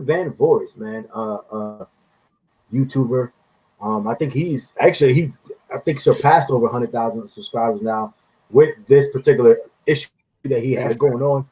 Van Voris, man, YouTuber. I think he's actually I think surpassed over 100,000 subscribers now with this particular issue that he has going on.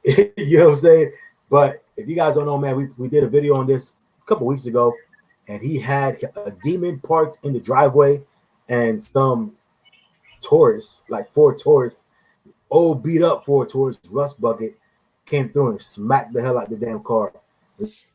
You know what I'm saying? But if you guys don't know, man, we did a video on this a couple weeks ago, and he had a demon parked in the driveway, and some tourists, like 4 tourists, old beat up 4 tourists, rust bucket, came through and smacked the hell out of the damn car.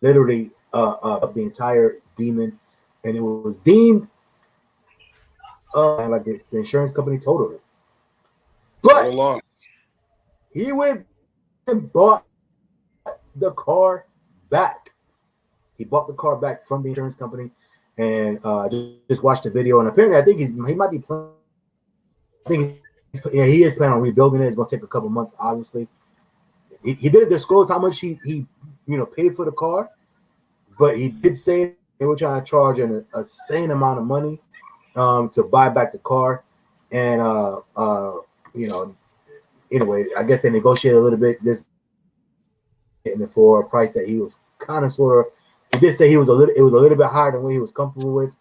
Literally the entire demon, and it was deemed like the insurance company totaled it. But he went and bought the car back. He bought the car back from the insurance company, and just watched the video. And apparently, I think he might be planning. I think he is planning on rebuilding it. It's going to take a couple months, obviously. He didn't disclose how much he paid for the car, but he did say they were trying to charge an insane amount of money to buy back the car. And anyway, I guess they negotiated a little bit this and for a price that he was kind of sort of. He did say it was a little bit higher than what he was comfortable with.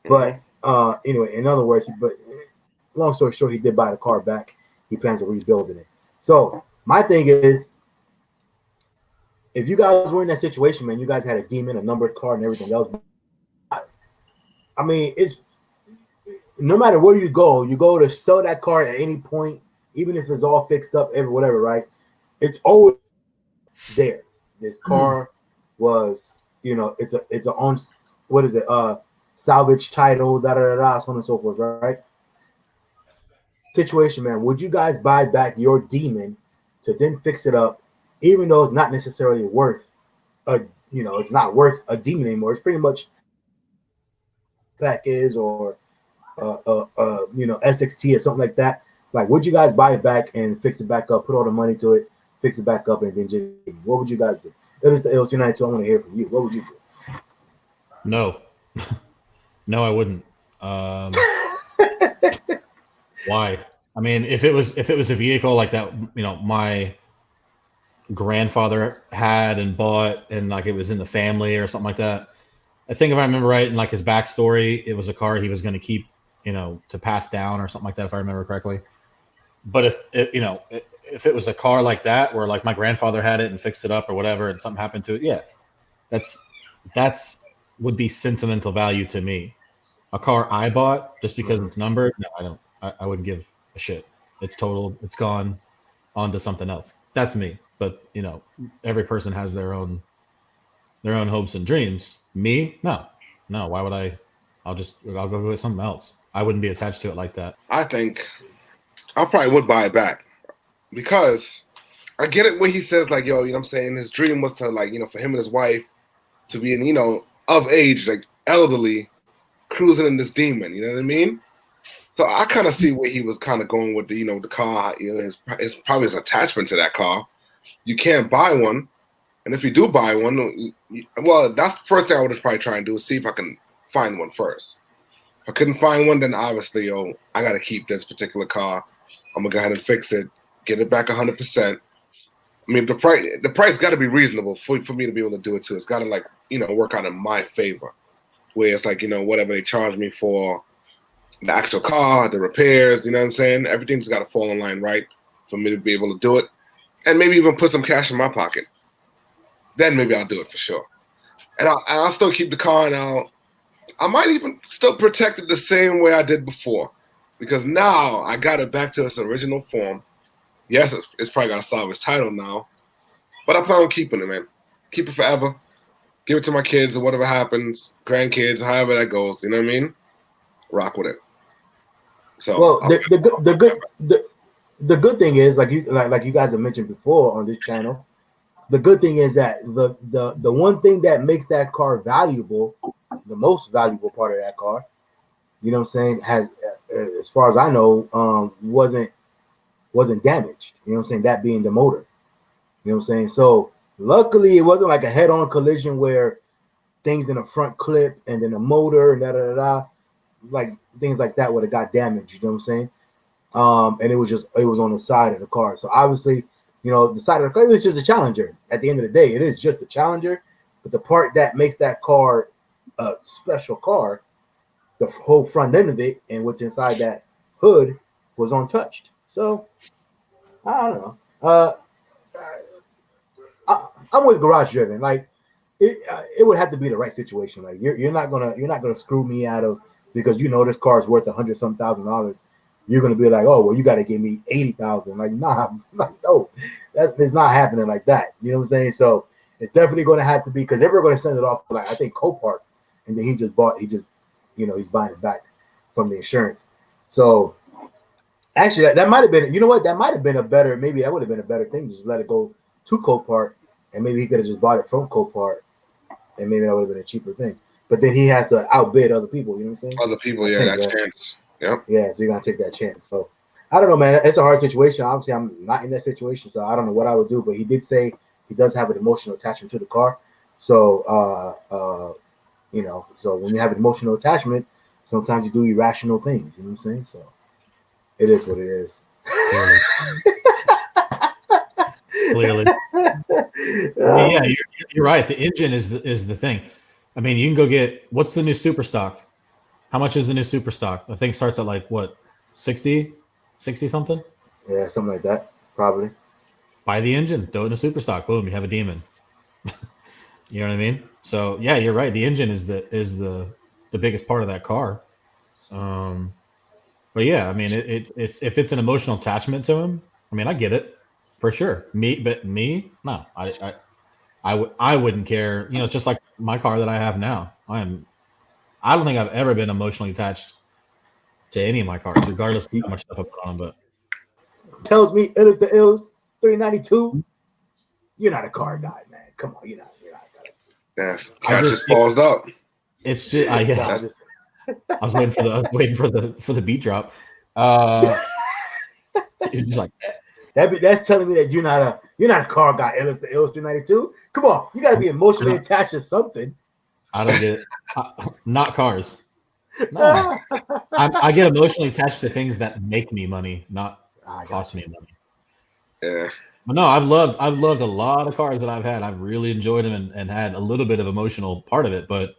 But anyway, in other words, but long story short, he did buy the car back. He plans on rebuilding it. So my thing is, if you guys were in that situation, man, you guys had a demon, a numbered car, and everything else. I mean, it's no matter where you go to sell that car at any point, even if it's all fixed up, whatever, right? It's always there. This car was, it's a on what is it? Salvage title, so on and so forth, right? Situation, man. Would you guys buy back your demon to then fix it up, even though it's not necessarily worth it's not worth a demon anymore? It's pretty much pack is or SXT or something like that. Like, would you guys buy it back and fix it back up, put all the money to it, fix it back up, and then just what would you guys do? It is the Illest United 2. I want to hear from you. What would you do? No. No, I wouldn't. Why? I mean, if it was a vehicle like that, my grandfather had and bought, and like it was in the family or something like that. I think if I remember right, in like his backstory, it was a car he was going to keep, to pass down or something like that, if I remember correctly. But if it was a car like that, where like my grandfather had it and fixed it up or whatever, and something happened to it, yeah, that's would be sentimental value to me. A car I bought just because it's numbered, no, I don't. I wouldn't give a shit. It's totaled. It's gone. On to something else. That's me. But every person has their own hopes and dreams. Me, no. Why would I? I'll go with something else. I wouldn't be attached to it like that. I think I probably would buy it back because I get it when he says like, yo, what I'm saying? His dream was to like, for him and his wife to be in, of age, like elderly, cruising in this demon. You know what I mean? So I kind of see where he was kind of going with the, the car, his probably his attachment to that car. You can't buy one. And if you do buy one, well, that's the first thing I would probably try and do is see if I can find one first. If I couldn't find one, then obviously, I got to keep this particular car. I'm going to go ahead and fix it, get it back 100%. I mean, the price got to be reasonable for me to be able to do it too. It's got to like, work out in my favor. Where it's like, whatever they charge me for the actual car, the repairs, you know what I'm saying? Everything's got to fall in line right for me to be able to do it. And maybe even put some cash in my pocket. Then maybe I'll do it for sure. And I'll still keep the car, and I might even still protect it the same way I did before. Because now I got it back to its original form. Yes, it's probably got a salvage title now. But I plan on keeping it, man. Keep it forever. Give it to my kids or whatever happens, grandkids, however that goes. You know what I mean? Rock with it. So well, the good thing is, like you guys have mentioned before on this channel, the good thing is that the one thing that makes that car valuable, the most valuable part of that car, you know what I'm saying, has, as far as I know, wasn't damaged. You know what I'm saying? That being the motor. You know what I'm saying? So luckily, it wasn't like a head-on collision where things in the front clip and then the motor and like things like that would have got damaged. You know what I'm saying? And it was on the side of the car. So obviously, the side of the car. It's just a Challenger. At the end of the day, it is just a Challenger. But the part that makes that car a special car, the whole front end of it and what's inside that hood was untouched. So I don't know. I'm with garage driven. Like it would have to be the right situation. Like you're not gonna screw me out of because this car is worth $100-some thousand. You're gonna be like, oh well, you got to give me $80,000. Like no, that's not happening like that. You know what I'm saying? So it's definitely gonna have to be because they're gonna send it off to, like, I think Copart, and then he's buying it back from the insurance. So actually that might have been, that might have been that would have been a better thing. Just let it go to Copart, and maybe he could have just bought it from Copart, and maybe that would have been a cheaper thing. But then he has to outbid other people. You know what I'm saying? Other people, yeah, that chance. Yep. Yeah, so you're gonna take that chance. So I don't know, man. It's a hard situation. Obviously, I'm not in that situation, so I don't know what I would do. But he did say he does have an emotional attachment to the car. So so when you have an emotional attachment, sometimes you do irrational things. You know what I'm saying? So it is what it is. Clearly. Yeah, you're right. The engine is the thing. I mean, you can go get, what's the new super stock? How much is the new super stock? I think it starts at like what, 60 something? Yeah, something like that, probably. Buy the engine, throw it in a super stock, boom, you have a demon. You know what I mean? So yeah, you're right. The engine is the biggest part of that car. But yeah, I mean, it's if it's an emotional attachment to him, I mean, I get it for sure. Me, no, I wouldn't care. It's just like my car that I have now. I don't think I've ever been emotionally attached to any of my cars, regardless of how much stuff I put on them. But tells me Illest the Ills 392. You're not a car guy, man. Come on, you're not. Yeah, I just paused up. It's just I was waiting for the beat drop. You're just like that's telling me that you're not a car guy. Illest the Ills 392. Come on, you got to be emotionally attached to something. I don't get it. Not cars. No, I get emotionally attached to things that make me money, not cost me money. Yeah. But no, I've loved a lot of cars that I've had. I've really enjoyed them and had a little bit of emotional part of it. But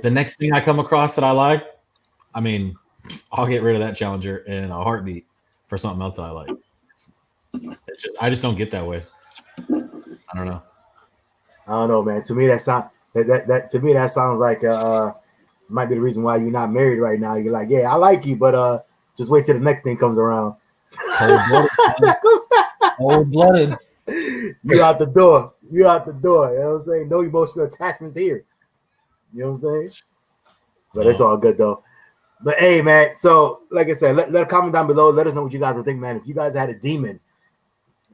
the next thing I come across that I like, I mean, I'll get rid of that Challenger in a heartbeat for something else I like. I just don't get that way. I don't know, man. To me, that sounds like might be the reason why you're not married right now. You're like, yeah, I like you, but just wait till the next thing comes around. Cold-blooded. You out the door. You know what I'm saying? No emotional attachments here. You know what I'm saying? But it's all good though. But hey, man. So like I said, let a comment down below. Let us know what you guys would think, man. If you guys had a demon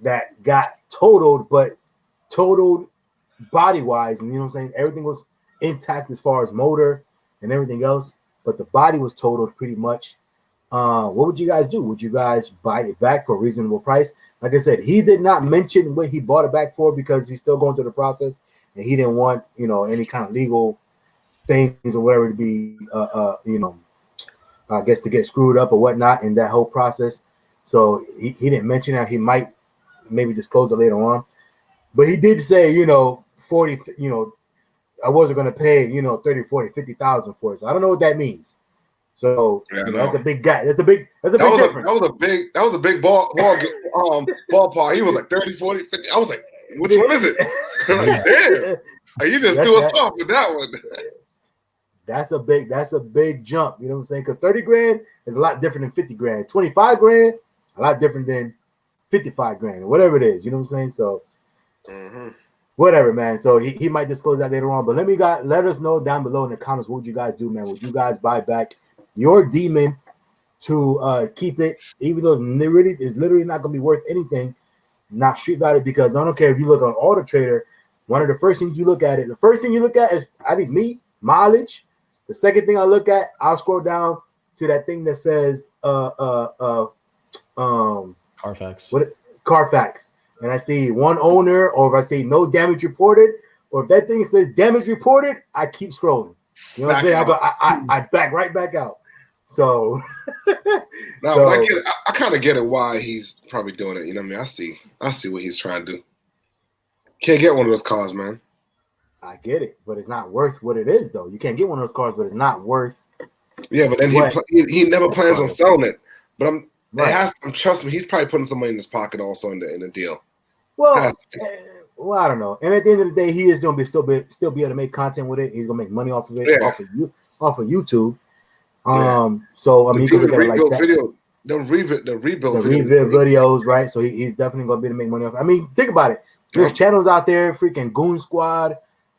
that got totaled, but totaled body-wise, and you know what I'm saying, everything was intact as far as motor and everything else, but the body was totaled pretty much. What would you guys do? Would you guys buy it back for a reasonable price? Like I said, he did not mention what he bought it back for because he's still going through the process, and he didn't want any kind of legal things or whatever to be I guess to get screwed up or whatnot in that whole process. So he didn't mention that. He might maybe disclose it later on, but he did say 40, I wasn't going to pay 30, 40, 50,000 for it. So I don't know what that means. So that's a big guy. That's a big difference. That was a big ballpark. He was like 30, 40, 50. I was like, which one is it? Damn. You just threw us off with that one. That's a big jump. You know what I'm saying? Because 30 grand is a lot different than 50 grand. 25 grand, a lot different than 55 grand or whatever it is. You know what I'm saying? So whatever, man. So he might disclose that later on. But let us know down below in the comments, what would you guys do, man? Would you guys buy back your demon to keep it, even though it's literally not going to be worth anything, not street value? Because I don't care if you look on Auto Trader, one of the first things you look at is, at least me, mileage. The second thing I look at, I'll scroll down to that thing that says Carfax. Carfax. And I see one owner, or if I see no damage reported, or if that thing says damage reported, I keep scrolling. You know what I'm saying? I back right back out. So, No, so but I get it. I kind of get it why he's probably doing it. You know what I mean? I see what he's trying to do. Can't get one of those cars, man. I get it, but it's not worth what it is, though. You can't get one of those cars, but it's not worth. Yeah, but then he never plans on selling it. But trust me, he's probably putting some money in his pocket also in the deal. Well, I don't know. And at the end of the day, he is going to still be able to make content with it. He's going to make money off of it, off of YouTube. So I mean, you can look at it like that. The rebuild videos, right? So he's definitely going to be able to make money off. I mean, think about it. There's channels out there, freaking Goon Squad,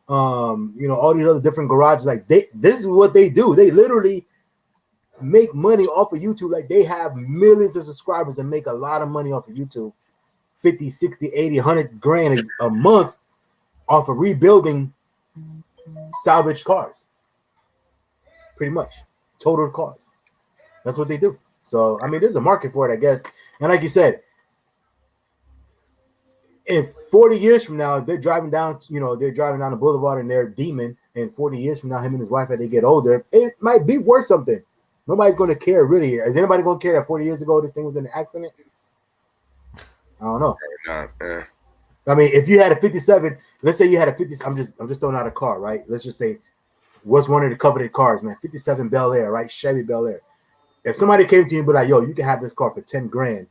all these other different garages. Like this is what they do. They literally make money off of YouTube. Like they have millions of subscribers and make a lot of money off of YouTube. 50, 60, 80, 100 grand a month off of rebuilding salvaged cars. Pretty much. Total cars. That's what they do. So, I mean, there's a market for it, I guess. And like you said, in 40 years from now, they're driving down the boulevard and they're demon. And 40 years from now, him and his wife, as they get older, it might be worth something. Nobody's going to care, really. Is anybody going to care that 40 years ago this thing was in an accident? I don't know. I mean, if you had a 57, let's say you had a 50, I'm just throwing out a car, right? Let's just say, what's one of the coveted cars, man? 57 Bel Air, right? Chevy Bel Air. If somebody came to you and be like, yo, you can have this car for 10 grand,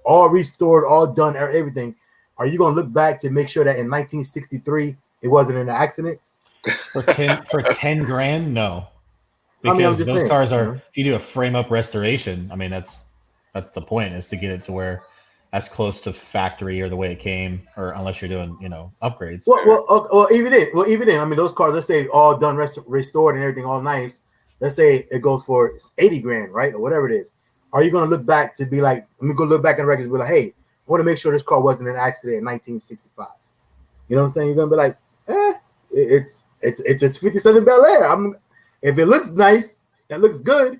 all restored, all done, everything, are you going to look back to make sure that in 1963 it wasn't in an accident? For 10 grand? No. Because those cars are, if you do a frame up restoration, I mean, that's the point, is to get it to where as close to factory or the way it came, or unless you're doing, upgrades. Well, even then, I mean, those cars, let's say all done, restored and everything, all nice. Let's say it goes for 80 grand, right? Or whatever it is. Are you going to look back to be like, let me go look back in the records and be like, hey, I want to make sure this car wasn't in an accident in 1965. You know what I'm saying? You're going to be like, it's 57 Bel Air. If it looks nice, that looks good,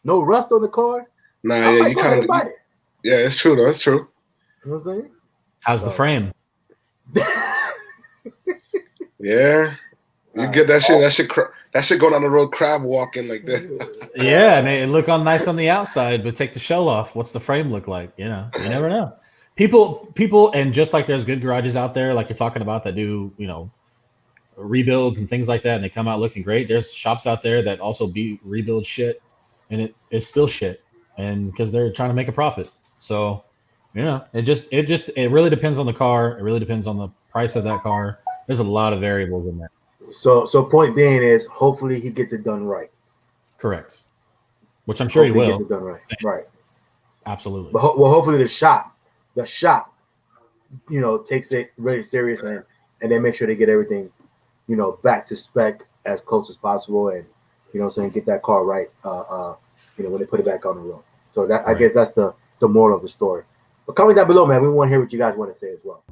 no rust on the car. You kind of buy it. Yeah, it's true though. It's true. You know what I'm saying? How's the frame? Yeah, you get that shit. That shit going on the road crab walking like that. Yeah, and it look on nice on the outside, but take the shell off. What's the frame look like? You never know. People, and just like there's good garages out there, like you're talking about, that do rebuilds and things like that, and they come out looking great. There's shops out there that also rebuild shit, and it is still shit, and because they're trying to make a profit. So, it really depends on the car. It really depends on the price of that car. There's a lot of variables in there. So point being is, hopefully he gets it done right. Correct. Which I'm sure he will. He gets it done right. Right. Absolutely. But hopefully the shop, takes it very serious and they make sure they get everything, back to spec as close as possible, and get that car right. When they put it back on the road. So that, I guess that's the moral of the story. But comment down below, man. We want to hear what you guys want to say as well.